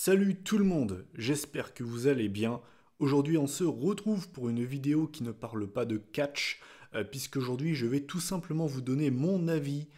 Salut tout le monde, j'espère que vous allez bien. Aujourd'hui on se retrouve pour une vidéo qui ne parle pas de catch, puisqu'aujourd'hui je vais tout simplement vous donner mon avis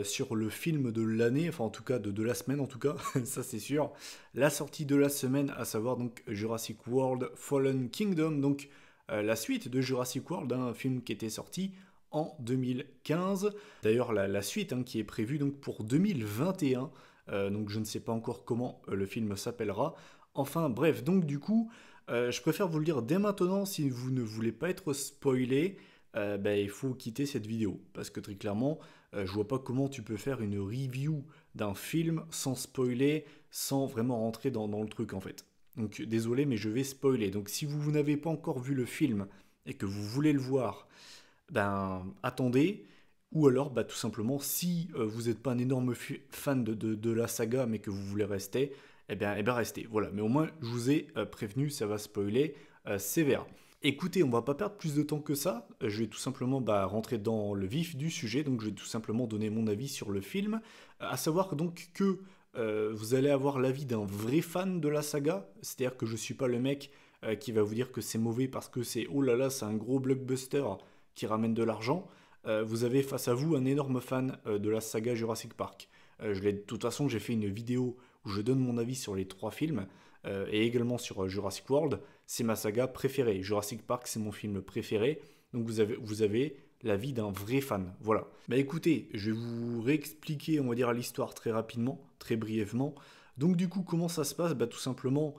sur le film de l'année, enfin en tout cas de la semaine en tout cas, ça c'est sûr. La sortie de la semaine, à savoir donc Jurassic World Fallen Kingdom, donc la suite de Jurassic World, un film qui était sorti en 2015. D'ailleurs la suite qui est prévue donc pour 2021. Donc je ne sais pas encore comment le film s'appellera. Enfin bref, donc du coup, je préfère vous le dire dès maintenant, si vous ne voulez pas être spoilé, il faut quitter cette vidéo. Parce que très clairement, je vois pas comment tu peux faire une review d'un film sans spoiler, sans vraiment rentrer dans le truc en fait. Donc désolé, mais je vais spoiler. Donc si vous n'avez pas encore vu le film et que vous voulez le voir, attendez. Ou alors, tout simplement, si vous n'êtes pas un énorme fan de la saga, mais que vous voulez rester, restez. Voilà, mais au moins, je vous ai prévenu, ça va spoiler sévère. Écoutez, on va pas perdre plus de temps que ça. Je vais tout simplement rentrer dans le vif du sujet. Donc, je vais tout simplement donner mon avis sur le film. À savoir donc que vous allez avoir l'avis d'un vrai fan de la saga. C'est-à-dire que je suis pas le mec qui va vous dire que c'est mauvais parce que c'est oh là là, c'est un gros blockbuster qui ramène de l'argent. Vous avez face à vous un énorme fan de la saga Jurassic Park. De toute façon, j'ai fait une vidéo où je donne mon avis sur les trois films et également sur Jurassic World. C'est ma saga préférée. Jurassic Park, c'est mon film préféré. Donc vous avez l'avis d'un vrai fan. Voilà. Écoutez, je vais vous réexpliquer, on va dire, l'histoire très rapidement, très brièvement. Donc du coup, comment ça se passe? Tout simplement,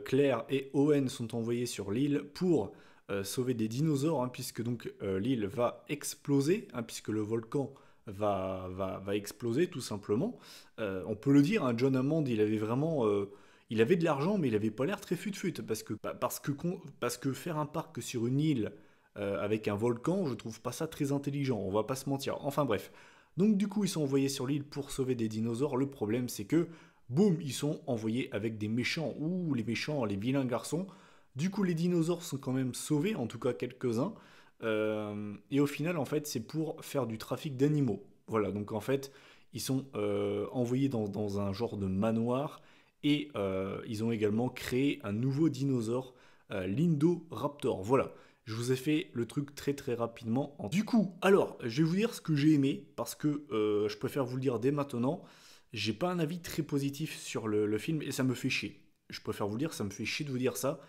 Claire et Owen sont envoyés sur l'île pour sauver des dinosaures, puisque donc l'île va exploser, puisque le volcan va exploser tout simplement. On peut le dire, John Hammond, il avait vraiment... il avait de l'argent, mais il avait pas l'air très fut-fut, parce que faire un parc sur une île avec un volcan, je trouve pas ça très intelligent, on va pas se mentir. Enfin bref. Donc du coup, ils sont envoyés sur l'île pour sauver des dinosaures. Le problème, c'est que, boum, ils sont envoyés avec des méchants. Ouh, les méchants, les vilains garçons. Du coup, les dinosaures sont quand même sauvés, en tout cas quelques-uns. Et au final, en fait, c'est pour faire du trafic d'animaux. Voilà, donc en fait, ils sont envoyés dans un genre de manoir et ils ont également créé un nouveau dinosaure, l'Indoraptor. Voilà, je vous ai fait le truc très très rapidement. Du coup, alors, je vais vous dire ce que j'ai aimé parce que je préfère vous le dire dès maintenant. J'ai pas un avis très positif sur le film et ça me fait chier. Je préfère vous le dire, ça me fait chier de vous dire ça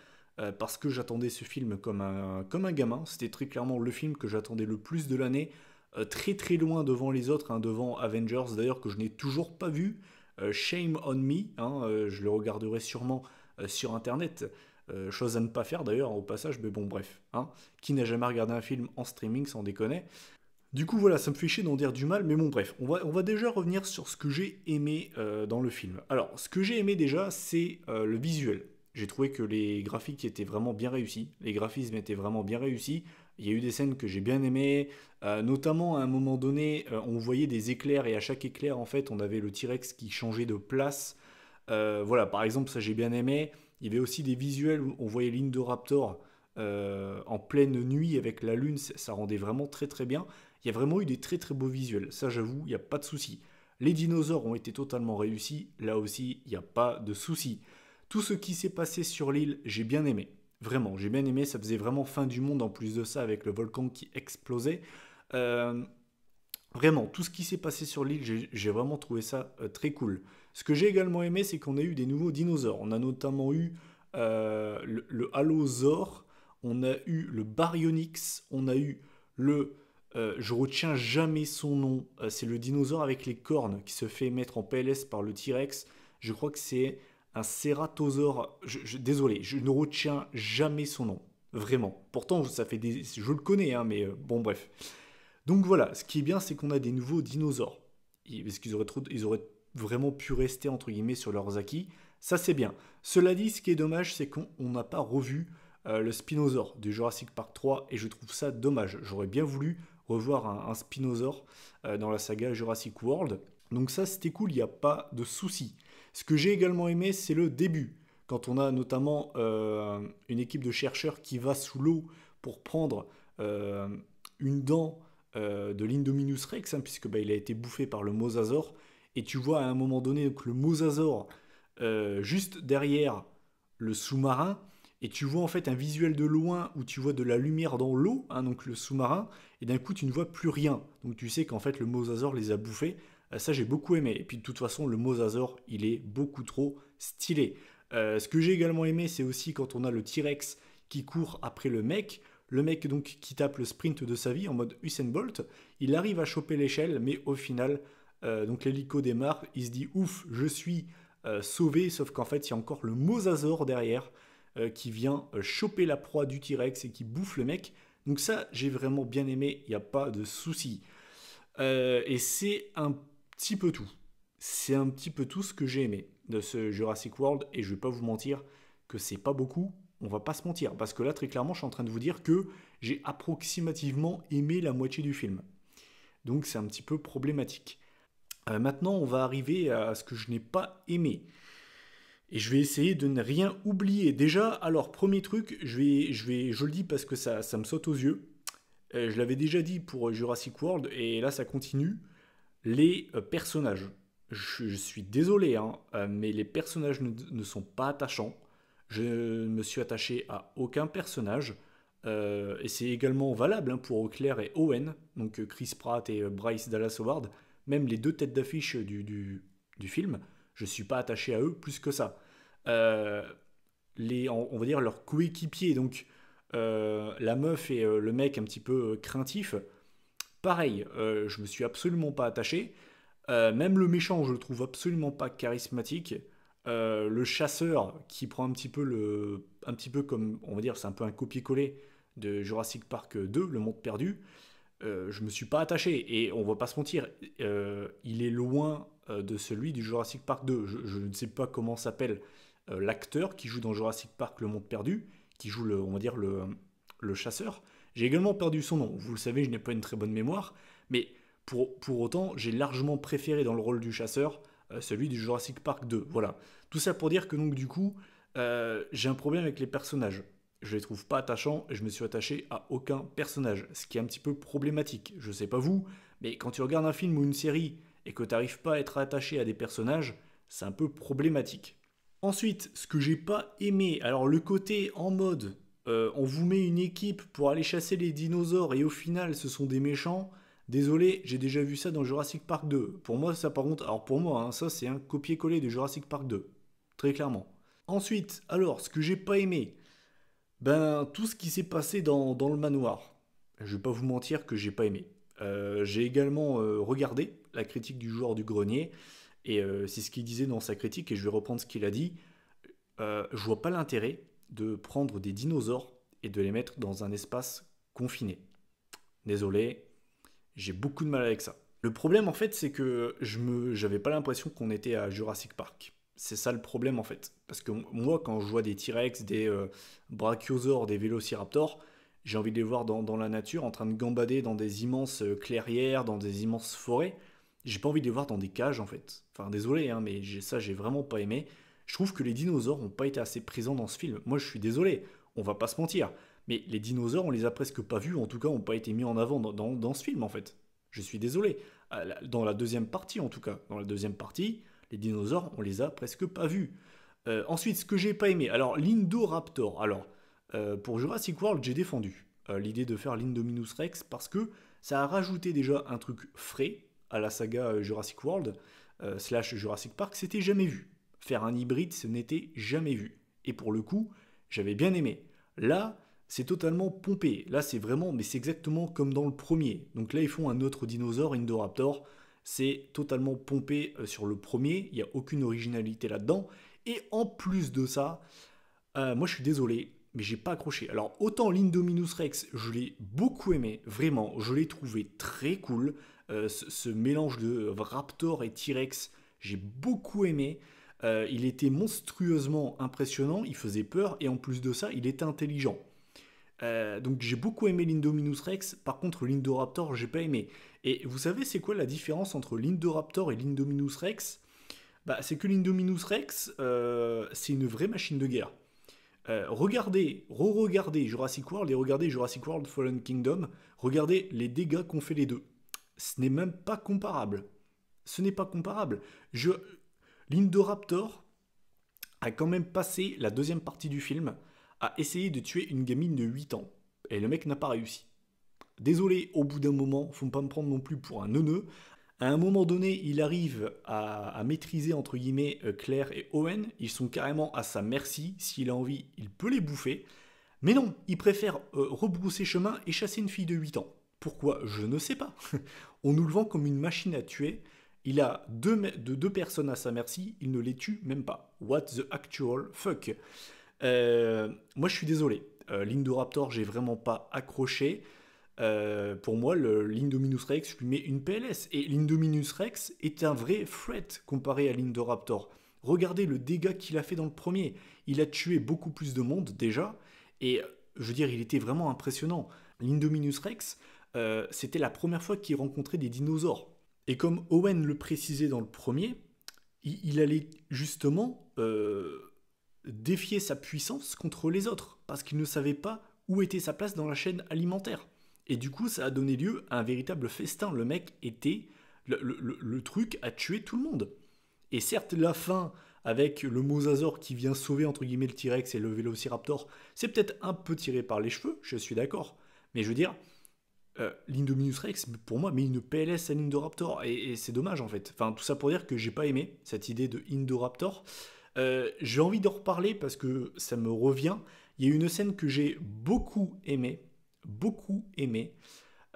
parce que j'attendais ce film comme un gamin. C'était très clairement le film que j'attendais le plus de l'année, très très loin devant les autres, devant Avengers d'ailleurs que je n'ai toujours pas vu. Shame on me, je le regarderai sûrement sur internet. Chose à ne pas faire d'ailleurs au passage, mais bon bref. Qui n'a jamais regardé un film en streaming sans déconner. Du coup voilà, ça me fait chier d'en dire du mal, mais bon bref, on va déjà revenir sur ce que j'ai aimé dans le film. Alors, ce que j'ai aimé déjà, c'est le visuel. J'ai trouvé que les graphiques étaient vraiment bien réussis, les graphismes étaient vraiment bien réussis. Il y a eu des scènes que j'ai bien aimées, notamment à un moment donné, on voyait des éclairs et à chaque éclair, en fait, on avait le T-Rex qui changeait de place. Voilà, par exemple, ça j'ai bien aimé. Il y avait aussi des visuels où on voyait l'Indoraptor en pleine nuit avec la lune, ça rendait vraiment très très bien. Il y a vraiment eu des très très beaux visuels, ça j'avoue, il n'y a pas de souci. Les dinosaures ont été totalement réussis, là aussi, il n'y a pas de souci. Tout ce qui s'est passé sur l'île, j'ai bien aimé. Vraiment, j'ai bien aimé, ça faisait vraiment fin du monde en plus de ça avec le volcan qui explosait. Euh, Vraiment, tout ce qui s'est passé sur l'île, j'ai vraiment trouvé ça très cool. Ce que j'ai également aimé, c'est qu'on a eu des nouveaux dinosaures. On a notamment eu le Allosaure, on a eu le Baryonyx, on a eu le... je retiens jamais son nom, c'est le dinosaure avec les cornes qui se fait mettre en PLS par le T-Rex. Je crois que c'est un Ceratosaure. Désolé, je ne retiens jamais son nom. Vraiment. Pourtant, ça fait des... je le connais, mais bon, bref. Donc voilà, ce qui est bien, c'est qu'on a des nouveaux dinosaures. Parce ils auraient vraiment pu rester entre guillemets sur leurs acquis. Ça, c'est bien. Cela dit, ce qui est dommage, c'est qu'on n'a pas revu le Spinosaure de Jurassic Park 3 et je trouve ça dommage. J'aurais bien voulu revoir un Spinosaure dans la saga Jurassic World. Donc ça, c'était cool, il n'y a pas de souci. Ce que j'ai également aimé, c'est le début. Quand on a notamment une équipe de chercheurs qui va sous l'eau pour prendre une dent de l'Indominus Rex, puisque il a été bouffé par le mosasaure. Et tu vois à un moment donné que le mosasaure juste derrière le sous-marin, et tu vois en fait un visuel de loin où tu vois de la lumière dans l'eau, hein, donc le sous-marin, et d'un coup tu ne vois plus rien. Donc tu sais qu'en fait le mosasaure les a bouffés. Ça j'ai beaucoup aimé. Et puis de toute façon le mosasaure il est beaucoup trop stylé. Ce que j'ai également aimé c'est aussi quand on a le T-Rex qui court après le mec donc qui tape le sprint de sa vie en mode Usain Bolt, il arrive à choper l'échelle, mais au final, donc l'hélico démarre, il se dit ouf, je suis sauvé, sauf qu'en fait il y a encore le mosasaure derrière qui vient choper la proie du T-Rex et qui bouffe le mec. Donc ça, j'ai vraiment bien aimé, il n'y a pas de souci. Et c'est un petit peu tout. C'est un petit peu tout ce que j'ai aimé de ce Jurassic World, et je vais pas vous mentir que c'est pas beaucoup, on va pas se mentir, parce que là, très clairement, je suis en train de vous dire que j'ai approximativement aimé la moitié du film. Donc c'est un petit peu problématique. Maintenant, on va arriver à ce que je n'ai pas aimé. Et je vais essayer de ne rien oublier. Déjà, alors, premier truc, je le dis parce que ça me saute aux yeux. Je l'avais déjà dit pour Jurassic World, et là, ça continue. Les personnages. Je suis désolé, hein, mais les personnages ne sont pas attachants. Je ne me suis attaché à aucun personnage. Et c'est également valable hein, pour Claire et Owen, donc Chris Pratt et Bryce Dallas Howard. Même les deux têtes d'affiche du film, je ne suis pas attaché à eux plus que ça. Euh, on va dire leurs coéquipiers, donc la meuf et le mec un petit peu craintif, pareil, je me suis absolument pas attaché. Même le méchant, je le trouve absolument pas charismatique. Le chasseur qui prend un petit peu comme, on va dire, c'est un peu un copier-coller de Jurassic Park 2, Le Monde Perdu. Je me suis pas attaché et on va pas se mentir, il est loin de celui du Jurassic Park 2. Je ne sais pas comment s'appelle l'acteur qui joue dans Jurassic Park Le Monde Perdu, qui joue on va dire le chasseur. J'ai également perdu son nom. Vous le savez, je n'ai pas une très bonne mémoire, mais pour autant, j'ai largement préféré dans le rôle du chasseur celui du Jurassic Park 2. Voilà. Tout ça pour dire que donc du coup, j'ai un problème avec les personnages. Je les trouve pas attachants et je me suis attaché à aucun personnage, ce qui est un petit peu problématique. Je sais pas vous, mais quand tu regardes un film ou une série et que tu n'arrives pas à être attaché à des personnages, c'est un peu problématique. Ensuite, ce que j'ai pas aimé, alors le côté en mode on vous met une équipe pour aller chasser les dinosaures et au final ce sont des méchants. Désolé, j'ai déjà vu ça dans Jurassic Park 2. Pour moi, ça par contre, alors pour moi, hein, ça c'est un copier-coller de Jurassic Park 2. Très clairement. Ensuite, alors, ce que j'ai pas aimé, ben tout ce qui s'est passé dans le manoir. Je vais pas vous mentir que j'ai pas aimé. J'ai également regardé la critique du joueur du grenier, et c'est ce qu'il disait dans sa critique, et je vais reprendre ce qu'il a dit. Je vois pas l'intérêt de prendre des dinosaures et de les mettre dans un espace confiné. Désolé, j'ai beaucoup de mal avec ça. Le problème en fait, c'est que j'avais pas l'impression qu'on était à Jurassic Park. C'est ça le problème en fait. Parce que moi, quand je vois des T-Rex, des brachiosaures, des vélociraptors, j'ai envie de les voir dans la nature, en train de gambader dans des immenses clairières, dans des immenses forêts. J'ai pas envie de les voir dans des cages en fait. Enfin, désolé, hein, mais ça, j'ai vraiment pas aimé. Je trouve que les dinosaures n'ont pas été assez présents dans ce film. Moi, je suis désolé, on va pas se mentir. Mais les dinosaures, on les a presque pas vus, en tout cas, n'ont pas été mis en avant dans ce film en fait. Je suis désolé. Dans la deuxième partie, en tout cas, dans la deuxième partie, les dinosaures, on les a presque pas vus. Ensuite, ce que j'ai pas aimé, alors l'Indoraptor. Alors, pour Jurassic World, j'ai défendu l'idée de faire l'Indominus Rex parce que ça a rajouté déjà un truc frais à la saga Jurassic World slash Jurassic Park. C'était jamais vu. Faire un hybride, ce n'était jamais vu. Et pour le coup, j'avais bien aimé. Là, c'est totalement pompé. Là, c'est vraiment, mais c'est exactement comme dans le premier. Donc là, ils font un autre dinosaure, Indoraptor. C'est totalement pompé sur le premier. Il n'y a aucune originalité là-dedans. Et en plus de ça, moi je suis désolé, mais j'ai pas accroché. Alors autant l'Indominus Rex, je l'ai beaucoup aimé, vraiment, je l'ai trouvé très cool. Ce mélange de Raptor et T-Rex, j'ai beaucoup aimé. Il était monstrueusement impressionnant, il faisait peur et en plus de ça, il était intelligent. Donc j'ai beaucoup aimé l'Indominus Rex, par contre l'Indoraptor, j'ai pas aimé. Et vous savez c'est quoi la différence entre l'Indoraptor et l'Indominus Rex? Bah, c'est que l'Indominus Rex, c'est une vraie machine de guerre. Regardez, re-regardez Jurassic World et regardez Jurassic World Fallen Kingdom, regardez les dégâts qu'ont fait les deux. Ce n'est même pas comparable. Ce n'est pas comparable. L'Indoraptor, a quand même passé la deuxième partie du film à essayer de tuer une gamine de 8 ans. Et le mec n'a pas réussi. Désolé, au bout d'un moment, faut pas me prendre non plus pour un neuneu. À un moment donné, il arrive à maîtriser entre guillemets Claire et Owen. Ils sont carrément à sa merci. S'il a envie, il peut les bouffer. Mais non, il préfère rebrousser chemin et chasser une fille de 8 ans. Pourquoi? Je ne sais pas. On nous le vend comme une machine à tuer. Il a deux personnes à sa merci, il ne les tue même pas. What the actual fuck? Moi, je suis désolé. L'Indoraptor, j'ai vraiment pas accroché. Pour moi, l'Indominus Rex lui met une PLS. Et l'Indominus Rex est un vrai threat comparé à l'Indoraptor. Regardez le dégât qu'il a fait dans le premier. Il a tué beaucoup plus de monde déjà. Et je veux dire, il était vraiment impressionnant. L'Indominus Rex, c'était la première fois qu'il rencontrait des dinosaures. Et comme Owen le précisait dans le premier, il allait justement défier sa puissance contre les autres, parce qu'il ne savait pas où était sa place dans la chaîne alimentaire. Et du coup, ça a donné lieu à un véritable festin. Le mec était le truc à tuer tout le monde. Et certes, la fin, avec le mosasaure qui vient sauver entre guillemets le T-Rex et le Vélociraptor, c'est peut-être un peu tiré par les cheveux, je suis d'accord. Mais je veux dire, l'Indominus Rex, pour moi, met une PLS à l'Indoraptor. Et c'est dommage en fait. Enfin, tout ça pour dire que j'ai pas aimé cette idée de Indoraptor. J'ai envie d'en reparler parce que ça me revient. Il y a une scène que j'ai beaucoup aimée. Beaucoup aimée.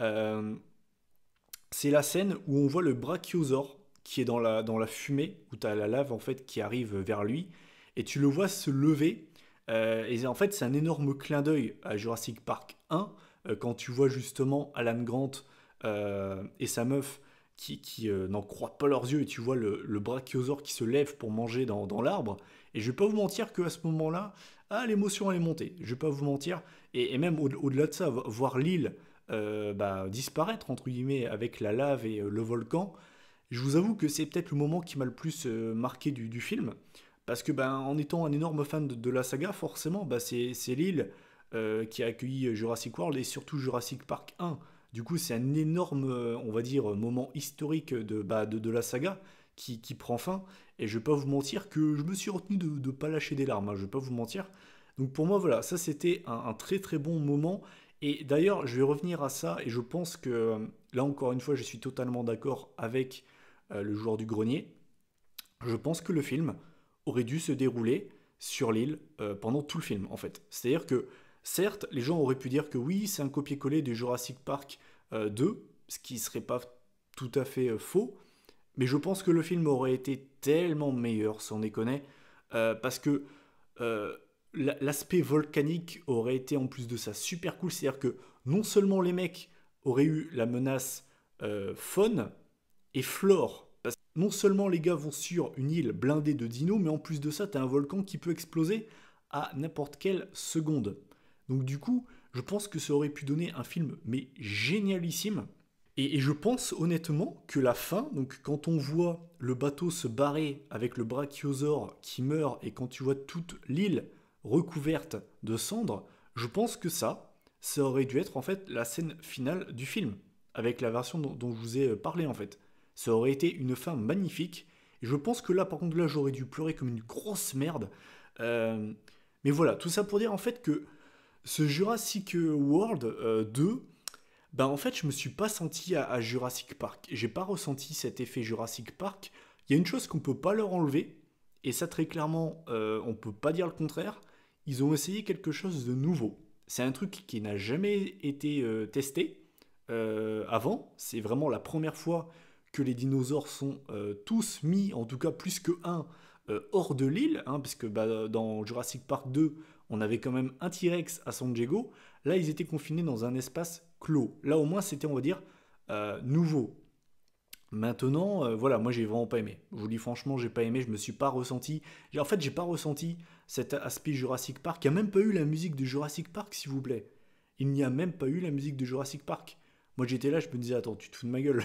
Euh, c'est la scène où on voit le brachiosaure qui est dans la fumée, où tu as la lave en fait qui arrive vers lui, et tu le vois se lever. Et en fait, c'est un énorme clin d'œil à Jurassic Park 1, quand tu vois justement Alan Grant et sa meuf qui n'en croient pas leurs yeux, et tu vois le brachiosaure qui se lève pour manger dans l'arbre. Et je vais pas vous mentir qu'à ce moment-là, l'émotion elle est montée. Je vais pas vous mentir. Et même au-delà de ça, voir l'île disparaître entre guillemets avec la lave et le volcan, je vous avoue que c'est peut-être le moment qui m'a le plus marqué du film. Parce que en étant un énorme fan de la saga, forcément, c'est l'île qui a accueilli Jurassic World et surtout Jurassic Park 1. Du coup, c'est un énorme, on va dire, moment historique de la saga qui prend fin. Et je vais pas vous mentir que je me suis retenu de ne pas lâcher des larmes, hein, je vais pas vous mentir. Donc pour moi, voilà, ça c'était un très très bon moment. Et d'ailleurs, je vais revenir à ça, et je pense que là encore une fois, je suis totalement d'accord avec le joueur du grenier. Je pense que le film aurait dû se dérouler sur l'île pendant tout le film, en fait. C'est-à-dire que, certes, les gens auraient pu dire que oui, c'est un copier-coller de Jurassic Park 2, ce qui serait pas tout à fait faux, mais je pense que le film aurait été tellement meilleur, sans déconner, parce que euh, l'aspect volcanique aurait été en plus de ça super cool. C'est-à-dire que non seulement les mecs auraient eu la menace faune et flore, parce que non seulement les gars vont sur une île blindée de dinos, mais en plus de ça, t'as un volcan qui peut exploser à n'importe quelle seconde. Donc du coup, je pense que ça aurait pu donner un film mais génialissime. Et je pense honnêtement que la fin, donc quand on voit le bateau se barrer avec le brachiosaure qui meurt et quand tu vois toute l'île recouverte de cendres, je pense que ça aurait dû être en fait la scène finale du film, avec la version dont je vous ai parlé en fait. Ça aurait été une fin magnifique. Et je pense que là, par contre, là, j'aurais dû pleurer comme une grosse merde. Euh, mais voilà, tout ça pour dire en fait que ce Jurassic World 2, en fait, je me suis pas senti à Jurassic Park. J'ai pas ressenti cet effet Jurassic Park. Il y a une chose qu'on peut pas leur enlever, et ça très clairement, on peut pas dire le contraire. Ils ont essayé quelque chose de nouveau. C'est un truc qui n'a jamais été testé avant. C'est vraiment la première fois que les dinosaures sont tous mis, en tout cas plus que un, hors de l'île, hein, parce que dans Jurassic Park 2, on avait quand même un T-Rex à San Diego. Là, ils étaient confinés dans un espace clos. Là, au moins, c'était, on va dire, nouveau. Maintenant, voilà, moi, j'ai vraiment pas aimé. Je vous dis franchement, j'ai pas aimé. Je me suis pas ressenti. En fait, j'ai pas ressenti cet aspect Jurassic Park. Il n'y a même pas eu la musique de Jurassic Park, s'il vous plaît. Il n'y a même pas eu la musique de Jurassic Park. Moi, j'étais là, je me disais, attends, tu te fous de ma gueule.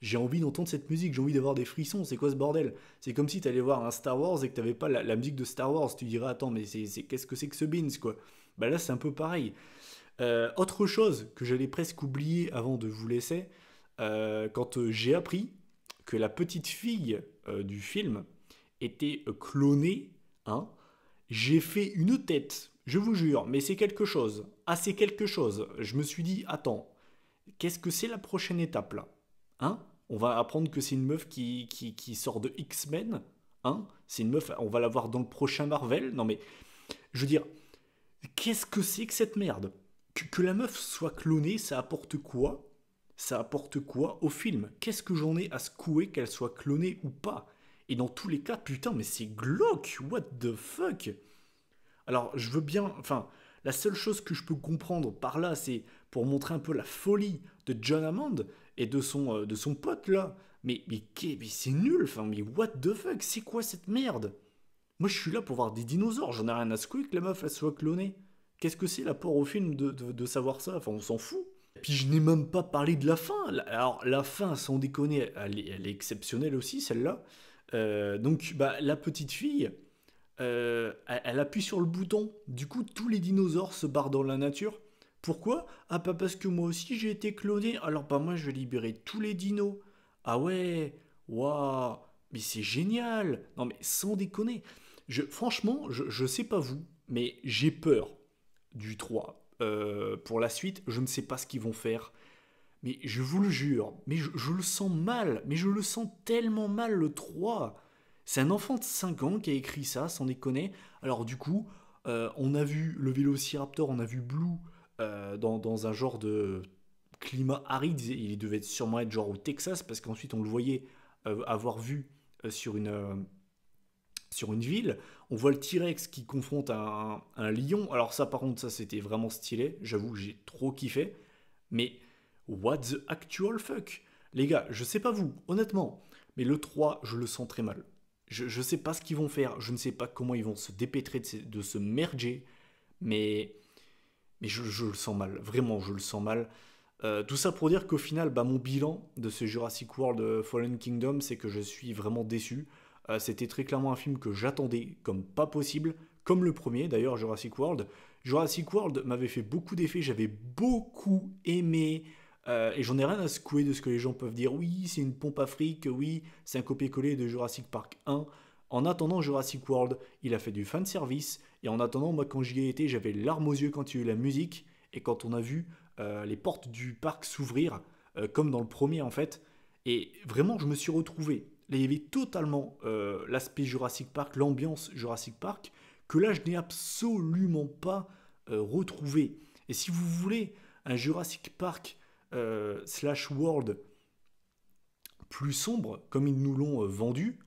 J'ai envie d'entendre cette musique, j'ai envie d'avoir des frissons, c'est quoi ce bordel? C'est comme si t'allais voir un Star Wars et que t'avais pas la musique de Star Wars, tu dirais attends mais qu'est-ce que c'est que ce beans quoi? Bah là c'est un peu pareil. Autre chose que j'allais presque oublier avant de vous laisser, quand j'ai appris que la petite fille du film était clonée, hein, J'ai fait une tête, je vous jure, mais c'est quelque chose. Ah, c'est quelque chose. Je me suis dit, attends, qu'est-ce que c'est la prochaine étape là? Hein? On va apprendre que c'est une meuf qui sort de X-Men? Hein? C'est une meuf, on va la voir dans le prochain Marvel? Non mais, je veux dire, qu'est-ce que c'est que cette merde? Que la meuf soit clonée, ça apporte quoi? Ça apporte quoi au film? Qu'est-ce que j'en ai à secouer qu'elle soit clonée ou pas? Et dans tous les cas, putain, mais c'est glauque! What the fuck? Alors, je veux bien. Enfin, la seule chose que je peux comprendre par là, c'est pour montrer un peu la folie de John Hammond et de son pote là. Mais c'est nul, enfin, mais what the fuck? C'est quoi cette merde? Moi, je suis là pour voir des dinosaures, j'en ai rien à secouer que la meuf elle soit clonée. Qu'est-ce que c'est l'apport au film de savoir ça? Enfin, on s'en fout. Et puis, je n'ai même pas parlé de la fin. Alors, la fin, sans déconner, elle est exceptionnelle aussi, celle-là. Donc, bah, la petite fille, elle appuie sur le bouton. Du coup, tous les dinosaures se barrent dans la nature. Pourquoi? Ah, pas parce que moi aussi j'ai été cloné. Alors, bah, moi, je vais libérer tous les dinos. Ah ouais, waouh, mais c'est génial. Non, mais sans déconner. Franchement, je sais pas vous, mais j'ai peur du 3. Pour la suite, je ne sais pas ce qu'ils vont faire. Mais je vous le jure, mais je le sens mal, mais je le sens tellement mal le 3. C'est un enfant de 5 ans qui a écrit ça, sans déconner. Alors du coup, on a vu le Vélociraptor, on a vu Blue dans un genre de climat aride. Il devait sûrement être genre au Texas, parce qu'ensuite on le voyait avoir vu sur sur une ville. On voit le T-Rex qui confronte un lion. Alors ça par contre, ça c'était vraiment stylé. J'avoue que j'ai trop kiffé. Mais what the actual fuck? Les gars, je sais pas vous, honnêtement, mais le 3, je le sens très mal. Je sais pas ce qu'ils vont faire, je ne sais pas comment ils vont se dépêtrer de se merger, mais, mais je le sens mal, vraiment, je le sens mal. Tout ça pour dire qu'au final, bah, mon bilan de ce Jurassic World Fallen Kingdom, c'est que je suis vraiment déçu. C'était très clairement un film que j'attendais comme pas possible, comme le premier d'ailleurs, Jurassic World. Jurassic World m'avait fait beaucoup d'effets, j'avais beaucoup aimé, et j'en ai rien à secouer de ce que les gens peuvent dire. Oui, c'est une pompe à fric, oui, c'est un copier-coller de Jurassic Park 1. En attendant Jurassic World, il a fait du fan service, et en attendant, moi quand j'y ai été, j'avais les larmes aux yeux quand il y a eu la musique, et quand on a vu les portes du parc s'ouvrir, comme dans le premier en fait. Et vraiment, je me suis retrouvé. Là, il y avait totalement l'aspect Jurassic Park, l'ambiance Jurassic Park, que là, je n'ai absolument pas retrouvé. Et si vous voulez un Jurassic Park slash World plus sombre, comme ils nous l'ont vendu,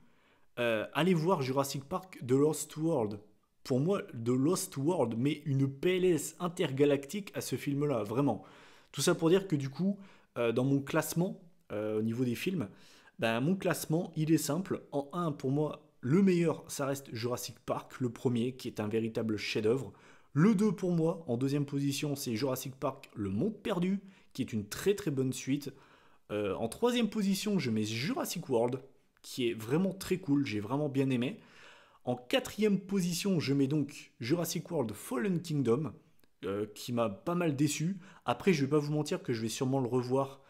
allez voir Jurassic Park The Lost World. Pour moi, The Lost World met une PLS intergalactique à ce film-là, vraiment. Tout ça pour dire que du coup, dans mon classement, au niveau des films, ben, mon classement, il est simple. En un, pour moi, le meilleur, ça reste Jurassic Park, le premier, qui est un véritable chef-d'œuvre. Le 2 pour moi, en deuxième position, c'est Jurassic Park, Le Monde Perdu, qui est une très très bonne suite. En troisième position, je mets Jurassic World, qui est vraiment très cool, j'ai vraiment bien aimé. En quatrième position, je mets donc Jurassic World Fallen Kingdom, qui m'a pas mal déçu. Après, je vais pas vous mentir que je vais sûrement le revoir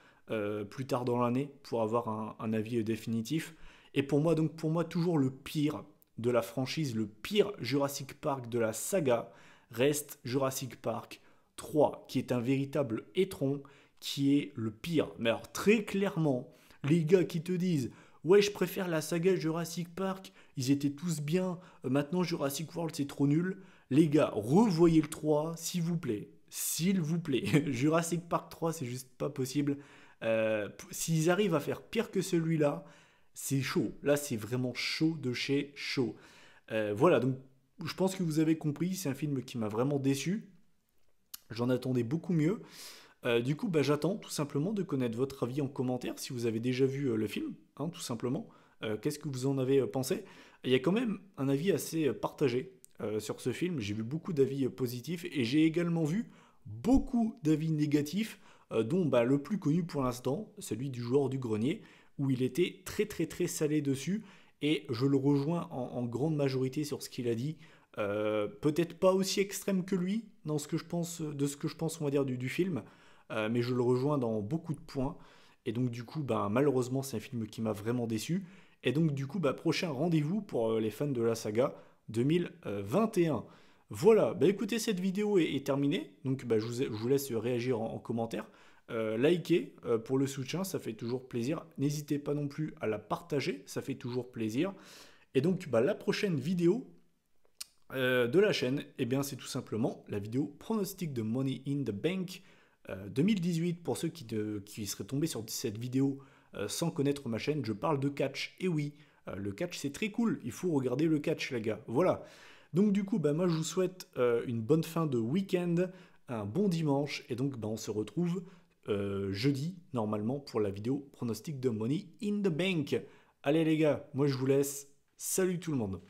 plus tard dans l'année pour avoir un avis définitif. Et pour moi, toujours le pire de la franchise, le pire Jurassic Park de la saga reste Jurassic Park 3, qui est un véritable étron, qui est le pire. Mais alors très clairement, les gars qui te disent ouais, je préfère la saga Jurassic Park, ils étaient tous bien, maintenant Jurassic World c'est trop nul. Les gars, revoyez le 3, s'il vous plaît. S'il vous plaît. Jurassic Park 3, c'est juste pas possible. S'ils arrivent à faire pire que celui-là, c'est chaud. Là, c'est vraiment chaud de chez chaud. Voilà, donc je pense que vous avez compris, c'est un film qui m'a vraiment déçu. J'en attendais beaucoup mieux. Du coup, bah, j'attends tout simplement de connaître votre avis en commentaire si vous avez déjà vu le film, hein, tout simplement. Qu'est-ce que vous en avez pensé? Il y a quand même un avis assez partagé sur ce film. J'ai vu beaucoup d'avis positifs et j'ai également vu beaucoup d'avis négatifs, dont bah, le plus connu pour l'instant, celui du joueur du grenier, où il était très très très salé dessus. Et je le rejoins en grande majorité sur ce qu'il a dit. Peut-être pas aussi extrême que lui dans ce que je pense, de ce que je pense, on va dire, du film. Mais je le rejoins dans beaucoup de points. Et donc du coup, ben, malheureusement, c'est un film qui m'a vraiment déçu. Et donc du coup, bah, prochain rendez-vous pour les fans de la saga. 2021. Voilà, bah écoutez, cette vidéo est terminée, donc bah, je vous laisse réagir en commentaire. Likez pour le soutien, ça fait toujours plaisir. N'hésitez pas non plus à la partager, ça fait toujours plaisir. Et donc bah, la prochaine vidéo de la chaîne, eh bien c'est tout simplement la vidéo pronostic de Money in the Bank 2018. Pour ceux qui seraient tombés sur cette vidéo sans connaître ma chaîne, je parle de catch. Et oui, le catch c'est très cool, il faut regarder le catch les gars. Voilà. Donc du coup, bah, moi je vous souhaite une bonne fin de week-end, un bon dimanche, et donc bah, on se retrouve jeudi normalement pour la vidéo pronostic de Money in the Bank. Allez les gars, moi je vous laisse. Salut tout le monde.